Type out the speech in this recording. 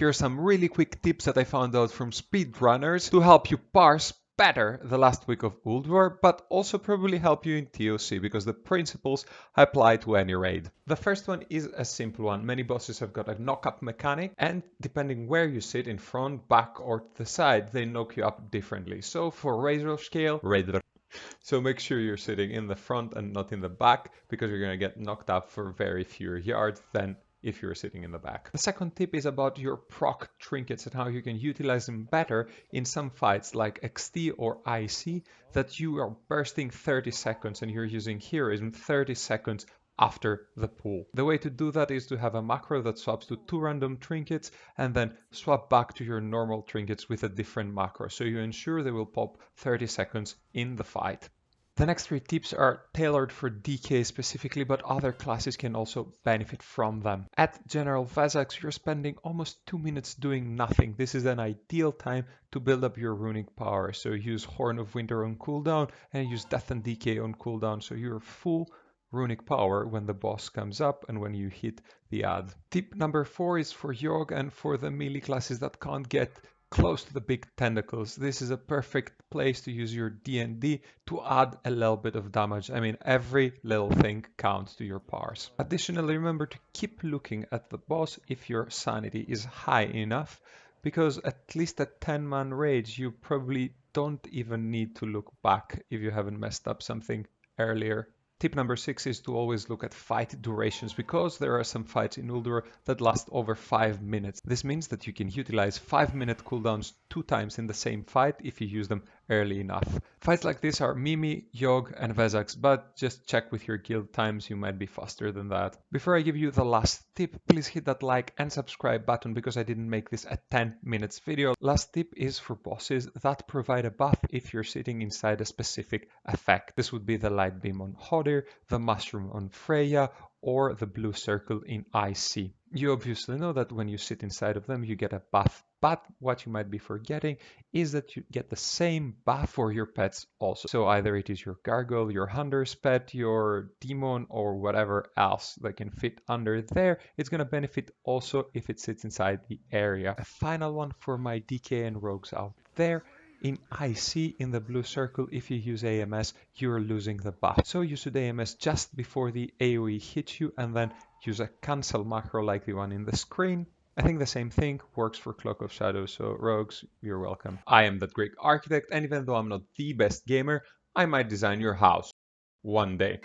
here are some really quick tips that I found out from speedrunners to help you parse better the last week of Ulduar, but also probably help you in ToC because the principles apply to any raid. The first one is a simple one. Many bosses have got a knock-up mechanic, and depending where you sit, in front, back, or to the side, they knock you up differently. So for Razor scale, so make sure you're sitting in the front and not in the back, because you're going to get knocked up for very few yards than if you're sitting in the back. The second tip is about your proc trinkets and how you can utilize them better in some fights like XT or IC that you are bursting 30 seconds and you're using heroism 30 seconds after the pull. The way to do that is to have a macro that swaps to 2 random trinkets and then swap back to your normal trinkets with a different macro, so you ensure they will pop 30 seconds in the fight. The next 3 tips are tailored for DK specifically, but other classes can also benefit from them. At General Vezax, you're spending almost 2 minutes doing nothing. This is an ideal time to build up your runic power. So use Horn of Winter on cooldown and use Death and DK on cooldown, so you're full runic power when the boss comes up and when you hit the ad. Tip number 4 is for Yogg and for the melee classes that can't get close to the big tentacles. This is a perfect place to use your D&D to add a little bit of damage. I mean, every little thing counts to your parse. Additionally, remember to keep looking at the boss if your sanity is high enough, because at least at 10-man raids, you probably don't even need to look back if you haven't messed up something earlier. Tip number 6 is to always look at fight durations, because there are some fights in Ulduar that last over 5 minutes. This means that you can utilize 5-minute cooldowns 2 times in the same fight if you use them early enough. Fights like this are Mimi, Yogg and Vezax, but just check with your guild times, you might be faster than that. Before I give you the last tip, please hit that like and subscribe button because I didn't make this a 10 minutes video. Last tip is for bosses that provide a buff if you're sitting inside a specific effect. This would be the light beam on Hodir, the mushroom on Freya, or the blue circle in IC. You obviously know that when you sit inside of them you get a buff, but what you might be forgetting is that you get the same buff for your pets also. So either it is your gargoyle, your hunter's pet, your demon, or whatever else that can fit under there. It's going to benefit also if it sits inside the area. A final one for my DK and rogues out there. In IC, in the blue circle, if you use AMS, you're losing the buff. So you should AMS just before the AoE hits you and then use a cancel macro like the one in the screen. I think the same thing works for Cloak of Shadows, so rogues, you're welcome. I am Thatgreekarchitect, and even though I'm not the best gamer, I might design your house one day.